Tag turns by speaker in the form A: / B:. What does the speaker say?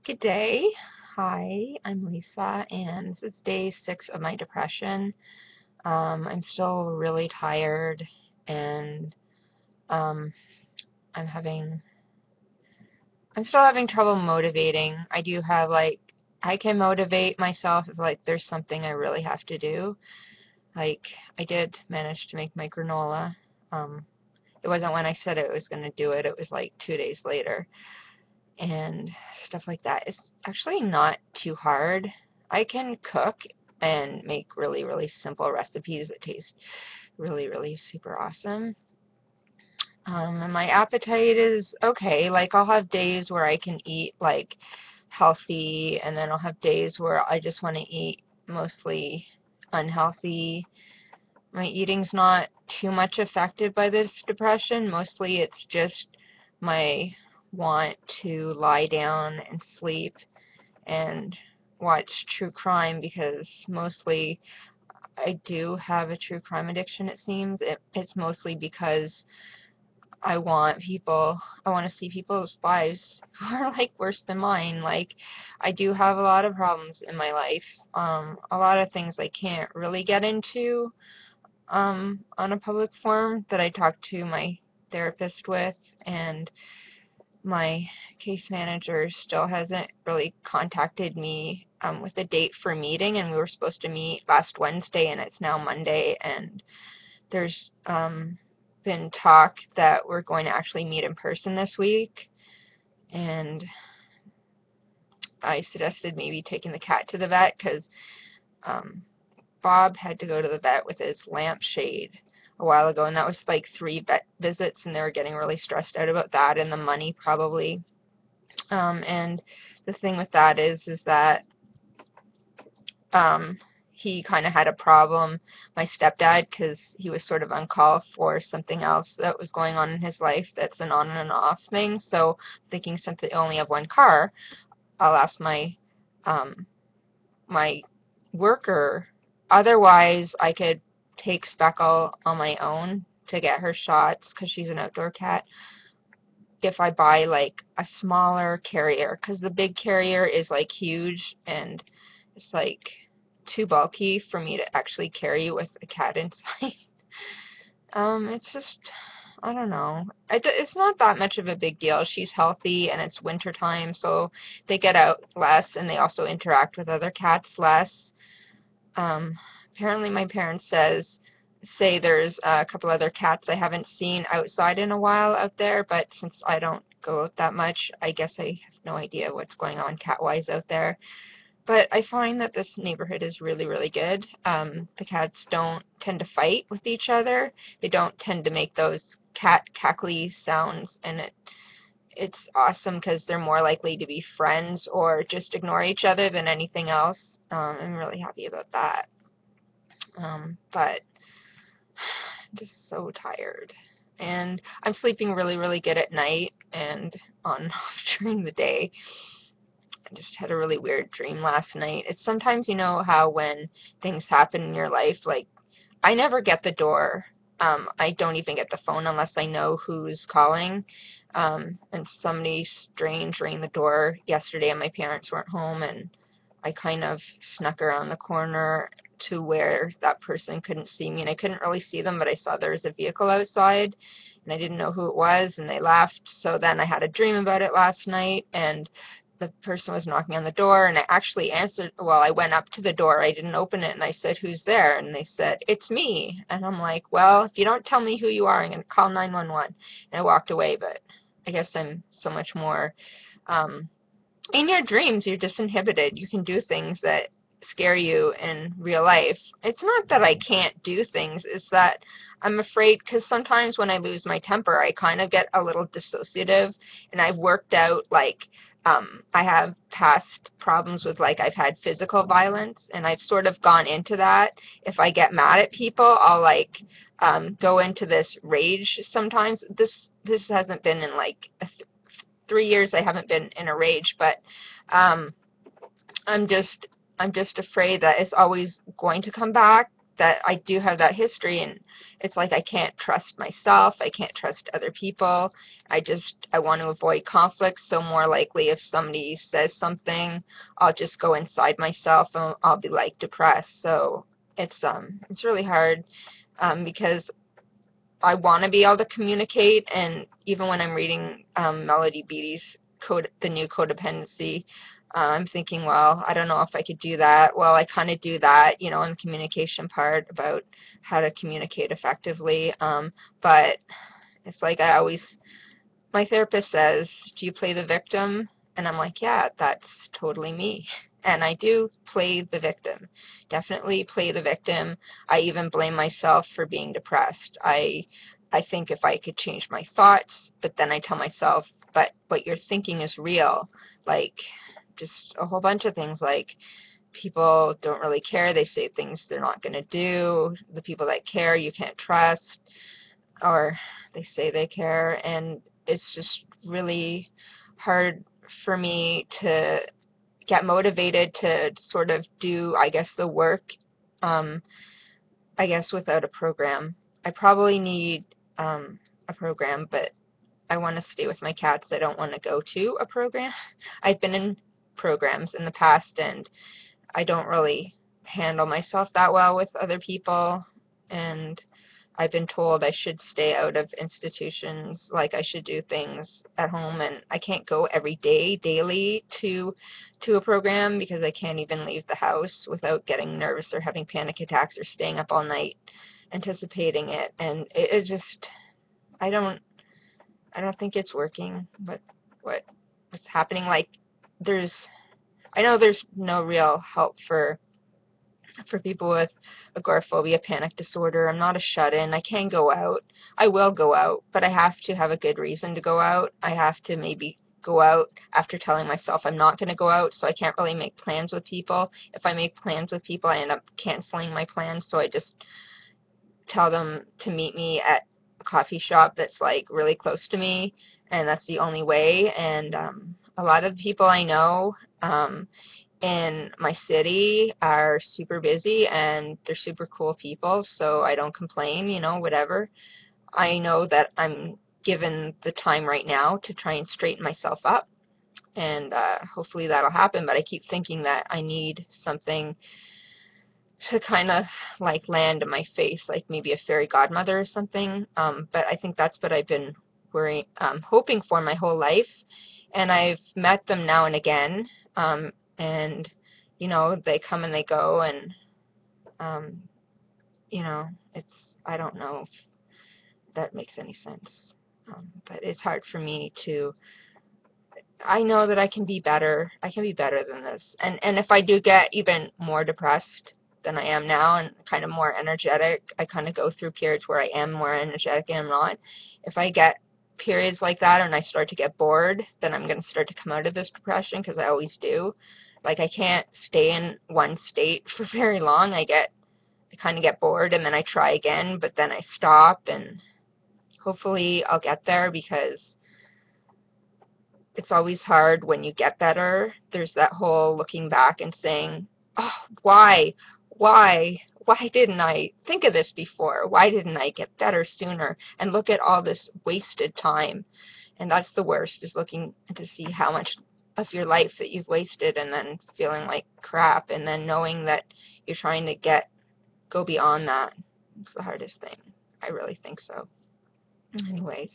A: Good day. Hi, I'm Lisa, and this is day 6 of my depression. I'm still really tired, and um, I'm having, I'm still having trouble motivating. I can motivate myself if there's something I really have to do. Like I did manage to make my granola. Um, it wasn't when I said I was going to do it. It was like 2 days later. And stuff like that. It's actually not too hard. I can cook and make really, really simple recipes that taste really, really super awesome. And my appetite is okay. Like, I'll have days where I can eat, like, healthy, and then I'll have days where I just want to eat mostly unhealthy. My eating's not too much affected by this depression. Mostly it's just my want to lie down and sleep and watch true crime, because mostly I do have a true crime addiction, it seems. It's mostly because I want to see people's lives who are like worse than mine. Like, I do have a lot of problems in my life. A lot of things I can't really get into on a public forum that I talked to my therapist with, and my case manager still hasn't really contacted me with a date for a meeting, and we were supposed to meet last Wednesday, and it's now Monday, and there's been talk that we're going to actually meet in person this week, and I suggested maybe taking the cat to the vet, because um, Bob had to go to the vet with his lampshade a while ago, and that was like 3 vet visits, and they were getting really stressed out about that and the money probably. And the thing with that is that um, he kind of had a problem, my stepdad, because he was sort of on call for something else that was going on in his life that's an on and off thing. So thinking, since they only have one car, I'll ask um, my worker. Otherwise, I could take Speckle on my own to get her shots, because she's an outdoor cat, if I buy like a smaller carrier, because the big carrier is like huge, and it's like too bulky for me to actually carry with a cat inside. It's just, I don't know. It's not that much of a big deal. She's healthy, and it's winter time, so they get out less, and they also interact with other cats less. Um, Apparently my parents say there's a couple other cats I haven't seen outside in a while out there, but since I don't go out that much, I guess I have no idea what's going on cat-wise out there. But I find that this neighborhood is really, really good. The cats don't tend to fight with each other. They don't tend to make those cat cackly sounds, and it's awesome because they're more likely to be friends or just ignore each other than anything else. I'm really happy about that. But I'm just so tired. And I'm sleeping really, really good at night and on and off during the day. I just had a really weird dream last night. It's sometimes, you know, how when things happen in your life, like, I never get the door. I don't even get the phone unless I know who's calling. And somebody strange rang the door yesterday, and my parents weren't home, and I kind of snuck around the corner to where that person couldn't see me, and I couldn't really see them, but I saw there was a vehicle outside, and I didn't know who it was, and they left. So then I had a dream about it last night, and the person was knocking on the door, and I actually answered. Well, I went up to the door, I didn't open it, and I said, "Who's there?" And they said, "It's me." And I'm like, "Well, if you don't tell me who you are, I'm going to call 911." And I walked away. But I guess I'm so much more um, in your dreams. You're disinhibited. You can do things that scare you in real life. It's not that I can't do things, it's that I'm afraid, because sometimes when I lose my temper, I kind of get a little dissociative, and I've worked out, like, I have past problems with, like, I've had physical violence, and I've sort of gone into that. If I get mad at people, I'll, like, go into this rage sometimes. This hasn't been in, like, 3 years. I haven't been in a rage, but um, I'm just I'm just afraid that it's always going to come back. that I do have that history, and it's like I can't trust myself, I can't trust other people. I want to avoid conflicts, so more likely if somebody says something, I'll just go inside myself and I'll be like depressed. So it's really hard, because I want to be able to communicate, and even when I'm reading Melody Beattie's The New Codependency, I'm thinking, well, I don't know if I could do that. Well, I kind of do that, in the communication part about how to communicate effectively. But it's like my therapist says, do you play the victim? And I'm like, yeah, that's totally me. And I do play the victim. Definitely play the victim. I even blame myself for being depressed. I think if I could change my thoughts, but then I tell myself, but what you're thinking is real. Like, just a whole bunch of things, like people don't really care. They say things they're not going to do. The people that care you can't trust, or they say they care, and it's just really hard for me to get motivated to sort of do, I guess, the work, um, I guess, without a program. I probably need a program, but I want to stay with my cats. I don't want to go to a program. I've been in programs in the past, and I don't really handle myself that well with other people, and I've been told I should stay out of institutions, like I should do things at home, and I can't go every day, daily, to a program because I can't even leave the house without getting nervous or having panic attacks or staying up all night anticipating it. And it just, I don't I don't think it's working. What what's happening? Like, I know there's no real help for people with agoraphobia, panic disorder. I'm not a shut-in. I can go out. I will go out, but I have to have a good reason to go out. I have to maybe go out after telling myself I'm not going to go out, so I can't really make plans with people. If I make plans with people, I end up canceling my plans, so I just tell them to meet me at a coffee shop that's like really close to me, and that's the only way. And a lot of people I know, in my city are super busy, and they're super cool people, so I don't complain, whatever. I know that I'm given the time right now to try and straighten myself up, and hopefully that'll happen, but I keep thinking that I need something to kind of like land in my face, like maybe a fairy godmother or something, but I think that's what I've been hoping for my whole life, and I've met them now and again, and they come and they go, and um, I don't know if that makes any sense, but it's hard for me to. I know that I can be better. I can be better than this, and if I do get even more depressed than I am now and kind of more energetic, I kind of go through periods where I am more energetic and I'm not. If I get periods like that and I start to get bored, then I'm going to start to come out of this depression, because I always do. Like, I can't stay in one state for very long. I kind of get bored, and then I try again, but then I stop, and hopefully I'll get there, because it's always hard when you get better. There's that whole looking back and saying, oh, why? Why didn't I think of this before? Why didn't I get better sooner? And look at all this wasted time. And that's the worst, is looking to see how much of your life that you've wasted, and then feeling like crap, and then knowing that you're trying to go beyond that. It's the hardest thing. I really think so. Anyways.